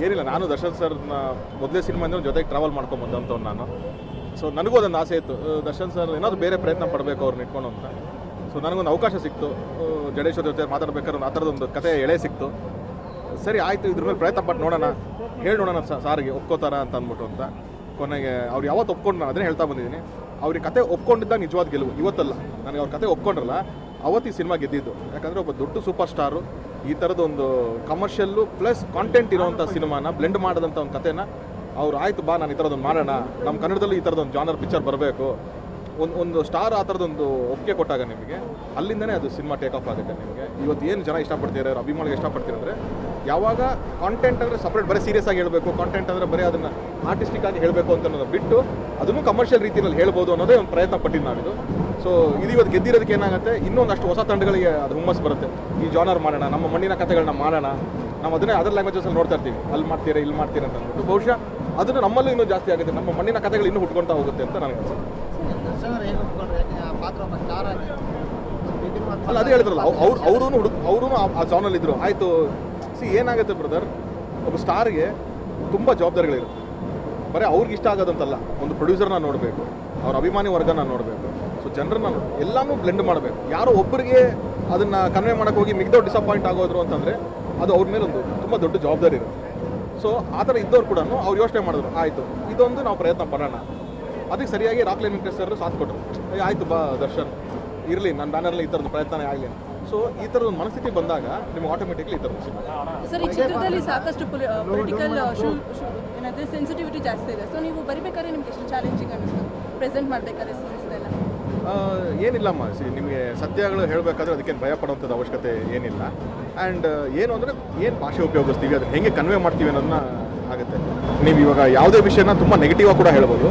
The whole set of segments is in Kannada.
ಏನಿಲ್ಲ, ನಾನು ದರ್ಶನ್ ಸರ್ನ ಮೊದಲೇ ಸಿನಿಮಾದಿಂದ ಜೊತೆಗೆ ಟ್ರಾವೆಲ್ ಮಾಡ್ಕೊಂಬಂದಂಥವ್ನು ನಾನು. ಸೊ ನನಗೂ ಅದೊಂದು ಆಸೆ ಇತ್ತು, ದರ್ಶನ್ ಸರ್ ಏನಾದರೂ ಬೇರೆ ಪ್ರಯತ್ನ ಪಡಬೇಕು ಅವ್ರನ್ನ ಇಟ್ಕೊಂಡು ಅಂತ. ಸೊ ನನಗೊಂದು ಅವಕಾಶ ಸಿಕ್ತು, ಜಡೇಶ್ವರ್ ಜೊತೆ ಮಾತಾಡ್ಬೇಕಾದ್ರೆ ಆ ಥರದೊಂದು ಕತೆ ಎಳೆ ಸಿಕ್ತು. ಸರಿ ಆಯಿತು, ಇದ್ರ ಮೇಲೆ ಪ್ರಯತ್ನ ಪಟ್ಟು ನೋಡೋಣ, ಹೇಳಿ ನೋಡೋಣ ಸಾರಿಗೆ ಒಪ್ಕೋತಾರ ಅಂತ ಅಂದ್ಬಿಟ್ಟು ಅಂತ. ಕೊನೆಗೆ ಅವ್ರು ಯಾವತ್ತು ಒಪ್ಕೊಂಡು, ನಾನು ಅದನ್ನೇ ಹೇಳ್ತಾ ಬಂದಿದ್ದೀನಿ, ಅವ್ರಿಗೆ ಕತೆ ಒಪ್ಕೊಂಡಿದ್ದಾಗ ನಿಜವಾದ ಗೆಲುವು. ಇವತ್ತಲ್ಲ, ನನಗೆ ಅವ್ರ ಕತೆ ಒಪ್ಕೊಂಡ್ರಲ್ಲ ಅವತ್ತು ಈ ಸಿನಿಮಾ ಗೆದ್ದಿದ್ದು. ಯಾಕಂದರೆ ಒಬ್ಬ ದೊಡ್ಡ ಸೂಪರ್ ಸ್ಟಾರು ಈ ಥರದೊಂದು ಕಮರ್ಷಿಯಲ್ಲು ಪ್ಲಸ್ ಕಾಂಟೆಂಟ್ ಇರೋವಂಥ ಸಿನಿಮಾನ ಬ್ಲೆಂಡ್ ಮಾಡೋದಂಥ ಒಂದು ಕತೆನ ಅವ್ರು ಆಯಿತು ಬಾ ನಾನು ಈ ಥರದೊಂದು ಮಾಡೋಣ, ನಮ್ಮ ಕನ್ನಡದಲ್ಲೂ ಈ ಥರದೊಂದು ಜಾನರ್ ಪಿಕ್ಚರ್ ಬರಬೇಕು, ಒಂದು ಸ್ಟಾರ್ ಆ ಥರದೊಂದು ಒಪ್ಪಿಗೆ ಕೊಟ್ಟಾಗ ನಿಮಗೆ ಅಲ್ಲಿಂದನೇ ಅದು ಸಿನಿಮಾ ಟೇಕ್ ಆಫ್ ಆಗುತ್ತೆ. ನಿಮಗೆ ಇವತ್ತು ಏನು ಜನ ಇಷ್ಟಪಡ್ತೀರಾ, ಅಭಿಮಾನಿಗೆ ಇಷ್ಟಪಡ್ತೀರ ಅಂದರೆ ಯಾವಾಗ ಕಾಂಟೆಂಟ್ ಅಂದರೆ ಸಪ್ರೇಟ್ ಬರೀ ಸೀರಿಯಸ್ ಆಗಿ ಹೇಳಬೇಕು, ಕಾಂಟೆಂಟ್ ಅಂದರೆ ಬರೀ ಅದನ್ನು ಆರ್ಟಿಸ್ಟಿಕ್ ಆಗಿ ಹೇಳಬೇಕು ಅಂತ ಅನ್ನೋದು ಬಿಟ್ಟು ಅದನ್ನು ಕಮರ್ಷಿಯಲ್ ರೀತಿಯಲ್ಲಿ ಹೇಳ್ಬೋದು ಅನ್ನೋದೇ ಒಂದು ಪ್ರಯತ್ನ ಪಟ್ಟಿದ್ದು ನಾವಿದು. ಸೊ ಇದು ಇವತ್ತು ಗೆದ್ದಿರೋದಕ್ಕೆ ಏನಾಗುತ್ತೆ, ಇನ್ನೊಂದಷ್ಟು ಹೊಸ ತಂಡಗಳಿಗೆ ಅದು ಹುಮ್ಮಸ್ ಬರುತ್ತೆ. ಈ ಜಾನರ್ ಮಾಡೋಣ, ನಮ್ಮ ಮಣ್ಣಿನ ಕಥೆಗಳನ್ನ ಮಾಡೋಣ, ನಾವು ಅದನ್ನೇ ಅದರ್ ಲ್ಯಾಂಗ್ವೇಜಸಲ್ಲಿ ನೋಡ್ತಾ ಇರ್ತೀವಿ, ಅಲ್ಲಿ ಮಾಡ್ತೀರಾ ಇಲ್ಲಿ ಮಾಡ್ತೀರಾ ಅಂತ ಅಂದ್ಬಿಟ್ಟು ಬಹುಶಃ ಅದನ್ನು ನಮ್ಮಲ್ಲೂ ಇನ್ನೂ ಜಾಸ್ತಿ ಆಗುತ್ತೆ, ನಮ್ಮ ಮಣ್ಣಿನ ಕಥೆಗಳು ಇನ್ನೂ ಹುಟ್ಕೊಳ್ತಾ ಹೋಗುತ್ತೆ ಅಂತ ನನಗೆ ಅನ್ಸುತ್ತೆ. ಅಲ್ಲ ಅದೇ ಹೇಳಿದ್ರಲ್ಲ, ಅವರು ಆ ಜಾನಲ್ಲಿ ಇದ್ರು. ಆಯಿತು, ಏನಾಗುತ್ತೆ ಬ್ರದರ್, ಒಬ್ಬ ಸ್ಟಾರ್ಗೆ ತುಂಬ ಜವಾಬ್ದಾರಿಗಳಿರುತ್ತೆ. ಬರೀ ಅವ್ರಿಗೆ ಇಷ್ಟ ಆಗೋದಂತಲ್ಲ, ಒಂದು ಪ್ರೊಡ್ಯೂಸರ್ನ ನೋಡಬೇಕು, ಅವ್ರ ಅಭಿಮಾನಿ ವರ್ಗನ ನೋಡಬೇಕು, ಸೊ ಜನರನ್ನ ಎಲ್ಲನೂ ಬ್ಲೆಂಡ್ ಮಾಡಬೇಕು. ಯಾರೋ ಒಬ್ಬರಿಗೆ ಅದನ್ನು ಕನ್ವೆ ಮಾಡೋಕ್ಕೆ ಹೋಗಿ ಮಿಗ್ದವ್ರು ಡಿಸಪಾಯಿಂಟ್ ಆಗೋದ್ರು ಅಂತಂದರೆ ಅದು ಅವ್ರ ಮೇಲೆ ಒಂದು ತುಂಬ ದೊಡ್ಡ ಜವಾಬ್ದಾರಿ ಇರುತ್ತೆ. ಸೊ ಆ ಥರ ಇದ್ದವ್ರು ಕೂಡ ಅವ್ರು ಯೋಚನೆ ಮಾಡಿದ್ರು, ಆಯಿತು ಇದೊಂದು ನಾವು ಪ್ರಯತ್ನ ಪಡೋಣ. ಅದಕ್ಕೆ ಸರಿಯಾಗಿ ರಾಕ್ಲೈನ್ ವೆಂಕಟೇಶ್ ಸರ್ ಸಾಥ್ ಕೊಟ್ಟರು. ಆಯಿತು ಬಾ ದರ್ಶನ್ ಇರಲಿ, ನನ್ನ ಬ್ಯಾನರಲ್ಲಿ ಈ ಥರದ್ದು ಪ್ರಯತ್ನ ಆಗಲಿ. ಸೊ ಈ ಥರದ ಒಂದು ಮನಸ್ಥಿತಿ ಬಂದಾಗ ನಿಮ್ಗೆ ಆಟೋಮೆಟಿಕ್ಲಿ ಈ ಥರದ್ದು ಸಿನಿಮಾ. ಸರ್, ಈ ಚಿತ್ರದಲ್ಲಿ ಸಾಕಷ್ಟು ಪೊಲಿಟಿಕಲ್ ಏನಾದರೆ ಸೆನ್ಸಿಟಿವಿಟಿ ಜಾಸ್ತಿ ಇದೆ. ಸೊ ನೀವು ಬರಿಬೇಕಾದ್ರೆ ನಿಮ್ಗೆ ಎಷ್ಟು ಚಾಲೆಂಜಿಂಗ್ ಅನ್ನಿಸ್ತು ಪ್ರೆಸೆಂಟ್ ಮಾಡಬೇಕಾದ್ರೆ ಸೀನ್ಸ್ನೆಲ್ಲ? ಏನಿಲ್ಲಮ್ಮ, ನಿಮಗೆ ಸತ್ಯಗಳು ಹೇಳಬೇಕಾದ್ರೆ ಅದಕ್ಕೇನು ಭಯ ಪಡುವಂಥದ್ದು ಅವಶ್ಯಕತೆ ಏನಿಲ್ಲ. ಆ್ಯಂಡ್ ಏನು ಅಂದರೆ ಏನು ಭಾಷೆ ಉಪಯೋಗಿಸ್ತೀವಿ, ಅದನ್ನು ಹೇಗೆ ಕನ್ವೆ ಮಾಡ್ತೀವಿ ಅನ್ನೋದನ್ನ ಆಗುತ್ತೆ. ನೀವು ಇವಾಗ ಯಾವುದೇ ವಿಷಯನ ತುಂಬ ನೆಗೆಟಿವ್ ಆಗಿ ಕೂಡ ಹೇಳ್ಬೋದು,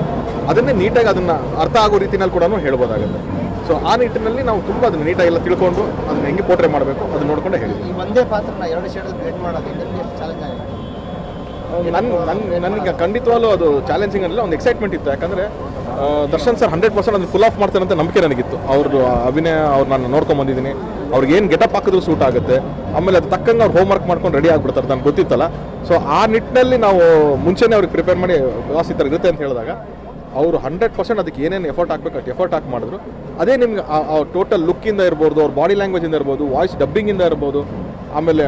ಅದನ್ನೇ ನೀಟಾಗಿ ಅದನ್ನು ಅರ್ಥ ಆಗೋ ರೀತಿಯಲ್ಲಿ ಕೂಡ ಹೇಳ್ಬೋದಾಗುತ್ತೆ. ಸೊ ಆ ನಿಟ್ಟಿನಲ್ಲಿ ನಾವು ತುಂಬ ಅದನ್ನು ನೀಟಾಗೆಲ್ಲ ತಿಳ್ಕೊಂಡು ಅದನ್ನ ಹೆಂಗೆ ಪೋಟ್ರೆ ಮಾಡಬೇಕು ಅದನ್ನ ನೋಡ್ಕೊಂಡೆ ಹೇಳಿದ್ವಿ. ಒಂದೇ ಪಾತ್ರನ ಎರಡು ಶೇಡಲ್ಲಿ ಕ್ರಿಯೇಟ್ ಮಾಡೋದು ಎಷ್ಟು ಚಾಲೆಂಜ್ ಆಗಿದೆ? ನನಗೆ ಖಂಡಿತವಾಗ್ಲೂ ಅದು ಚಾಲೆಂಜಿಂಗ್ ಅನ್ನಲ್ಲ, ಒಂದು ಎಕ್ಸೈಟ್ಮೆಂಟ್ ಇತ್ತು. ಯಾಕಂದರೆ ದರ್ಶನ್ ಸರ್ 100% ಅದನ್ನು ಫುಲ್ ಆಫ್ ಮಾಡ್ತಾರೆ ಅಂತ ನಂಬಿಕೆ ನನಗಿತ್ತು. ಅವ್ರದ್ದು ಅಭಿನಯ ಅವ್ರು ನಾನು ನೋಡ್ಕೊಂಬಂದಿದ್ದೀನಿ, ಅವ್ರಿಗೆ ಏನು ಗೆಟಪ್ ಹಾಕಿದ್ರು ಸೂಟ್ ಆಗುತ್ತೆ. ಆಮೇಲೆ ಅದು ತಕ್ಕಂಗೆ ಅವ್ರು ಹೋಮ್ ವರ್ಕ್ ಮಾಡ್ಕೊಂಡು ರೆಡಿ ಆಗಿಬಿಡ್ತಾರೆ, ನನಗೆ ಗೊತ್ತಿತ್ತಲ್ಲ. ಸೊ ಆ ನಿಟ್ಟಿನಲ್ಲಿ ನಾವು ಮುಂಚೆನೇ ಅವ್ರಿಗೆ ಪ್ರಿಪೇರ್ ಮಾಡಿ ವ್ಯವಸ್ಥೆ ಈ ಥರ ಇರುತ್ತೆ ಅಂತ ಹೇಳಿದಾಗ ಅವರು 100% ಅದಕ್ಕೆ ಏನೇನು ಎಫರ್ಟ್ ಹಾಕಬೇಕು ಅಷ್ಟು ಎಫರ್ಟ್ ಹಾಕಿ ಮಾಡಿದ್ರು. ಅದೇ ನಿಮ್ಗೆ ಟೋಟಲ್ ಲುಕ್ಕಿಂದ ಇರ್ಬೋದು, ಅವ್ರ ಬಾಡಿ ಲ್ಯಾಂಗ್ವೇಜಿಂದ ಇರ್ಬೋದು, ವಾಯ್ಸ್ ಡಬ್ಬಿಂಗಿಂದ ಇರ್ಬೋದು, ಆಮೇಲೆ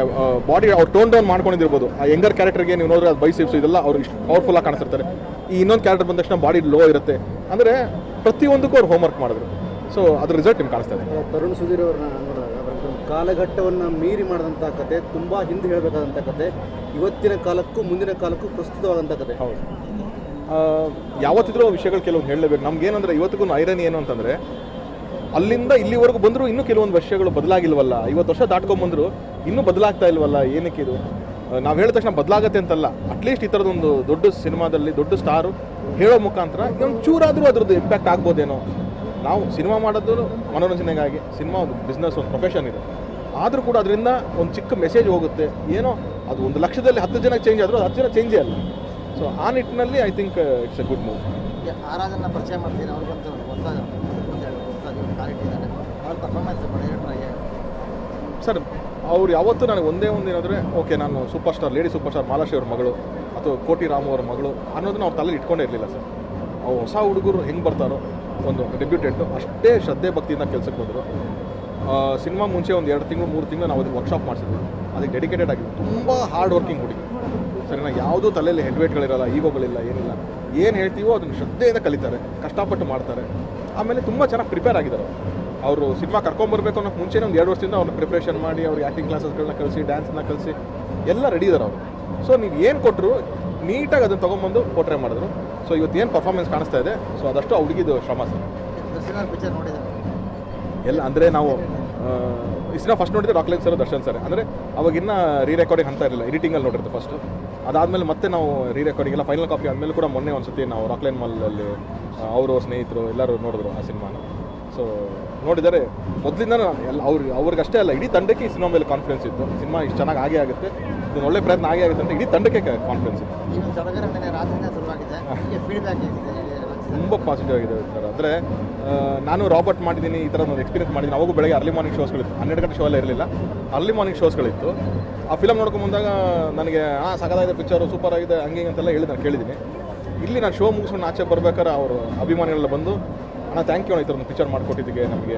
ಬಾಡಿ ಅವ್ರು ಟೋನ್ ಡೌನ್ ಮಾಡ್ಕೊಂಡಿರ್ಬೋದು. ಆ ಯಂಗರ್ ಕ್ಯಾರೆಕ್ಟರ್ಗೆ ನೀವು ನೋಡಿದ್ರೆ ಅದು ಬೈಸಿಪ್ಸ್ ಇದೆಲ್ಲ ಅವ್ರು ಇಷ್ಟು ಪವರ್ಫುಲ್ ಆಗಿ ಕಾಣಿಸ್ತಿರ್ತಾರೆ. ಈ ಇನ್ನೊಂದು ಕ್ಯಾರೆಕ್ಟರ್ ಬಂದ ತಕ್ಷಣ ಬಾಡಿ ಲೋ ಇರುತ್ತೆ. ಅಂದರೆ ಪ್ರತಿಯೊಂದಕ್ಕೂ ಅವ್ರು ಹೋಮ್ ವರ್ಕ್ ಮಾಡಿದ್ರು. ಸೊ ಅದ್ರ ರಿಸಲ್ಟ್ ನಿಮ್ಗೆ ಕಾಣಿಸ್ತಾ ಇದೆ. ತರುಣ್ ಸುಧೀರ್ ಅವ್ರನ್ನ ನೋಡಿದಾಗ ಕಾಲಘಟ್ಟವನ್ನು ಮೀರಿ ಮಾಡಿದಂಥ ಕತೆ, ತುಂಬ ಹಿಂದೆ ಹೇಳಬೇಕಾದಂಥ ಕತೆ, ಇವತ್ತಿನ ಕಾಲಕ್ಕೂ ಮುಂದಿನ ಕಾಲಕ್ಕೂ ಪ್ರಸ್ತುತವಾದಂಥ ಕತೆ. ಹೌದು, ಯಾವತ್ತಿದ್ರೂ ವಿಷಯಗಳು ಕೆಲವೊಂದು ಹೇಳಲೇಬೇಕು. ನಮ್ಗೇನಂದರೆ ಇವತ್ತಿಗೂ ಐರನ್ ಏನು ಅಂತಂದರೆ, ಅಲ್ಲಿಂದ ಇಲ್ಲಿವರೆಗೂ ಬಂದರೂ ಇನ್ನೂ ಕೆಲವೊಂದು ವಿಷಯಗಳು ಬದಲಾಗಿಲ್ವಲ್ಲ, 50 ವರ್ಷ ದಾಟ್ಕೊಂಡ್ಬಂದ್ರು ಇನ್ನೂ ಬದಲಾಗ್ತಾ ಇಲ್ವಲ್ಲ, ಏನಕ್ಕೆ ಇದು? ನಾವು ಹೇಳಿದ ತಕ್ಷಣ ಬದಲಾಗತ್ತೆ ಅಂತಲ್ಲ, ಅಟ್ಲೀಸ್ಟ್ ಈ ಥರದೊಂದು ದೊಡ್ಡ ಸಿನಿಮಾದಲ್ಲಿ ದೊಡ್ಡ ಸ್ಟಾರು ಹೇಳೋ ಮುಖಾಂತರ ಇನ್ನೊಂದು ಚೂರಾದರೂ ಅದ್ರದ್ದು ಇಂಪ್ಯಾಕ್ಟ್ ಆಗ್ಬೋದೇನೋ. ನಾವು ಸಿನಿಮಾ ಮಾಡೋದು ಮನೋರಂಜನೆಗಾಗಿ, ಸಿನಿಮಾ ಒಂದು ಬಿಸ್ನೆಸ್, ಒಂದು ಪ್ರೊಫೆಷನ್ ಇದೆ. ಆದರೂ ಕೂಡ ಅದರಿಂದ ಒಂದು ಚಿಕ್ಕ ಮೆಸೇಜ್ ಹೋಗುತ್ತೆ. ಏನೋ ಅದು 1 ಲಕ್ಷದಲ್ಲಿ 10 ಜನ ಚೇಂಜ್ ಆದರೂ 10 ಜನ ಚೇಂಜೇ ಅಲ್ಲ. ಸೊ ಆ ನಿಟ್ಟಿನಲ್ಲಿ I think it's A good move. Aradhana ಪರಿಚಯ ಮಾಡ್ತೀನಿ, ಅವ್ರಿಗಂತ ಹೊಸ ಕ್ವಾಲಿಟಿ ಇದ್ದಾರೆ, ಅವ್ರ ಪರ್ಫಾರ್ಮೆನ್ಸ್ ಡೈರೆಕ್ಟ್ರಾಗಿ. ಸರ್ ಅವ್ರು ಯಾವತ್ತೂ ನನಗೆ ಒಂದೇ ಒಂದು ಏನಂದರೆ, ಓಕೆ ನಾನು super star, lady super star Malashree ಅವ್ರ ಮಗಳು ಅಥವಾ ಕೋಟಿ ರಾಮು ಅವ್ರ ಮಗಳು ಅನ್ನೋದನ್ನ ಅವ್ರ ತಲೆಯಲ್ಲಿ ಇಟ್ಕೊಂಡೇ ಇರಲಿಲ್ಲ ಸರ್. ಅವ್ರು ಹೊಸ ಹುಡುಗರು ಹೆಂಗೆ ಬರ್ತಾರೋ, ಒಂದು ಡೆಬ್ಯೂಟೆಂಟು ಅಷ್ಟೇ ಶ್ರದ್ಧೆ ಭಕ್ತಿಯಿಂದ ಕೆಲಸಕ್ಕೆ ಹೋದರು. ಸಿನಿಮಾ ಮುಂಚೆ ಒಂದು 2 ತಿಂಗಳು 3 ತಿಂಗಳು ನಾವು ಅದಕ್ಕೆ ವರ್ಕ್ಶಾಪ್ ಮಾಡಿಸಿದ್ವಿ. ಅದಕ್ಕೆ ಡೆಡಿಕೇಟೆಡ್ ಆಗಿ ತುಂಬ ಹಾರ್ಡ್ ವರ್ಕಿಂಗ್ ಹುಡುಗಿ ಸರಿನಾ. ಯಾವುದೂ ತಲೆಯಲ್ಲಿ ಹೆಡ್ವೇಟ್ಗಳಿರಲ್ಲ, ಈಗೋಗಳಿಲ್ಲ, ಏನಿಲ್ಲ. ಏನು ಹೇಳ್ತೀವೋ ಅದನ್ನು ಶ್ರದ್ಧೆಯಿಂದ ಕಲಿತಾರೆ, ಕಷ್ಟಪಟ್ಟು ಮಾಡ್ತಾರೆ. ಆಮೇಲೆ ತುಂಬ ಚೆನ್ನಾಗಿ ಪ್ರಿಪೇರ್ ಆಗಿದ್ದಾರೆ. ಅವರು ಸಿನಿಮಾ ಕರ್ಕೊಂಬರ್ಬೇಕು ಅನ್ನೋಕ್ಕೆ ಮುಂಚೆನೇ ಒಂದು 2 ವರ್ಷದಿಂದ ಅವ್ರನ್ನ ಪ್ರಿಪ್ರೇಷನ್ ಮಾಡಿ, ಅವ್ರಿಗೆ ಆ್ಯಕ್ಟಿಂಗ್ ಕ್ಲಾಸಸ್ಗಳನ್ನ ಕಲಿಸಿ, ಡ್ಯಾನ್ಸ್ನ ಕಲಿಸಿ ಎಲ್ಲ ರೆಡಿ ಇದ್ದಾರೆ ಅವರು. ಸೊ ನೀವು ಏನು ಕೊಟ್ಟರು ನೀಟಾಗಿ ಅದನ್ನು ತೊಗೊಂಬಂದು ಪೋಟ್ರೆ ಮಾಡಿದ್ರು. ಸೊ ಇವತ್ತು ಏನು ಪರ್ಫಾರ್ಮೆನ್ಸ್ ಕಾಣಿಸ್ತಾ ಇದೆ, ಸೊ ಅದಷ್ಟು ಆ ಹುಡುಗಿದು ಶ್ರಮ ಸರ್. ಪಿಕ್ಚರ್ ನೋಡಿದ್ದಾರೆ ಎಲ್ಲ ಅಂದರೆ ನಾವು ಈ ಸಿನಿಮಾ ಫಸ್ಟ್ ನೋಡಿದ್ರೆ ರಾಕ್ಲೈನ್ ಸರ್, ದರ್ಶನ್ ಸರ್. ಅಂದರೆ ಅವಾಗಿನ್ನ ರೀರೆಕಾರ್ಡಿಂಗ್ ಅಂತ ಇರಲಿಲ್ಲ, ಎಡಿಟಿಂಗಲ್ಲಿ ನೋಡಿರ್ತೀವಿ ಫಸ್ಟು. ಅದಾದಮೇಲೆ ಮತ್ತೆ ನಾವು ರೀರೆಕಾರ್ಡಿಂಗ್ ಎಲ್ಲ ಫೈನಲ್ ಕಾಪಿ ಆದಮೇಲೆ ಕೂಡ ಮೊನ್ನೆ ಒಂದು ಸತಿ ನಾವು ರಾಕ್ಲೈನ್ ಮಾಲಲ್ಲಿ ಅವರು ಸ್ನೇಹಿತರು ಎಲ್ಲರೂ ನೋಡಿದ್ರು ಆ ಸಿನಿಮಾನ. ಸೊ ನೋಡಿದರೆ ಮೊದಲಿಂದ ಎಲ್ಲ ಅವ್ರಿಗಷ್ಟೇ ಅಲ್ಲ, ಇಡೀ ತಂಡಕ್ಕೆ ಈ ಸಿನಿಮಾ ಮೇಲೆ ಕಾನ್ಫಿಡೆನ್ಸ್ ಇತ್ತು. ಸಿನಿಮಾ ಇಷ್ಟು ಚೆನ್ನಾಗಿ ಆಗೇ ಆಗುತ್ತೆ, ಇದೊಂದು ಒಳ್ಳೆ ಪ್ರಯತ್ನ ಆಗೇ ಆಗುತ್ತೆ ಅಂತ ಇಡೀ ತಂಡಕ್ಕೆ ಕಾನ್ಫಿಡೆನ್ಸ್ ಇತ್ತು. ಈಗ ಸಡಗರ ಮೇಲೆ ರಾತ್ರಿನೇ ಶುರುವಾಗಿದೆ, ಫೀಡ್ಬ್ಯಾಕ್ ಇದೆ ತುಂಬ ಪಾಸಿಟಿವ್ ಆಗಿದೆ ಸರ್. ಅಂದರೆ ನಾನು ರಾಬರ್ಟ್ ಮಾಡಿದ್ದೀನಿ, ಈ ಥರ ಒಂದು ಎಕ್ಸ್ಪೀರಿಯನ್ಸ್ ಮಾಡಿದ್ದೀನಿ. ಅವಾಗೂ ಬೆಳಗ್ಗೆ ಅರ್ಲಿ ಮಾರ್ನಿಂಗ್ ಶೋಸ್ಗಳಿತ್ತು, 12 ಗಂಟೆ ಶೋ ಎಲ್ಲ ಇರಲಿಲ್ಲ, ಅರ್ಲಿ ಮಾರ್ನಿಂಗ್ ಶೋಸ್ಗಳಿತ್ತು. ಆ ಫಿಲಮ್ ನೋಡ್ಕೊಂಬಂದಾಗ ನನಗೆ ಸಖತ್ತಾಗಿದೆ ಪಿಕ್ಚರು, ಸೂಪರ್ ಆಗಿದೆ, ಹಂಗೆ ಅಂತೆಲ್ಲ ಹೇಳಿ ನಾನು ಕೇಳಿದ್ದೀನಿ. ಇಲ್ಲಿ ನಾನು ಶೋ ಮುಗಿಸ್ಕೊಂಡು ಆಚೆ ಬರ್ಬೇಕಾದ್ರೆ ಅವರು ಅಭಿಮಾನಿಗಳೆಲ್ಲ ಬಂದು ಅಣ್ಣ ಥ್ಯಾಂಕ್ ಯು ಅಣ್ಣ, ಈ ಥರ ಒಂದು ಪಿಕ್ಚರ್ ಮಾಡಿಕೊಟ್ಟಿದ್ದಕ್ಕೆ ನಮಗೆ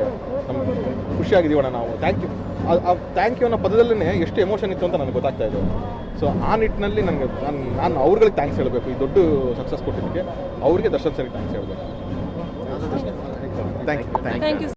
ಖುಷಿಯಾಗಿದ್ದೀವಣ್ಣ ನಾವು, ಥ್ಯಾಂಕ್ ಯು. ಆ ಥ್ಯಾಂಕ್ ಯು ಅನ್ನೋ ಪದದಲ್ಲೇ ಎಷ್ಟು ಎಮೋಷನ್ ಇತ್ತು ಅಂತ ನನಗೆ ಗೊತ್ತಾಗ್ತಾ ಇದೆ. ಸೊ ಆ ನಿಟ್ಟಿನಲ್ಲಿ ನಾನು ಅವ್ರುಗಳಿಗೆ ಥ್ಯಾಂಕ್ಸ್ ಹೇಳಬೇಕು. ಈ ದೊಡ್ಡ ಸಕ್ಸಸ್ ಕೊಟ್ಟಿದ್ದಕ್ಕೆ ಅವ್ರಿಗೆ ದರ್ಶನ್ ಸರಿಗೆ ಥ್ಯಾಂಕ್ಸ್ ಹೇಳಬೇಕು. Thank you. Thank you.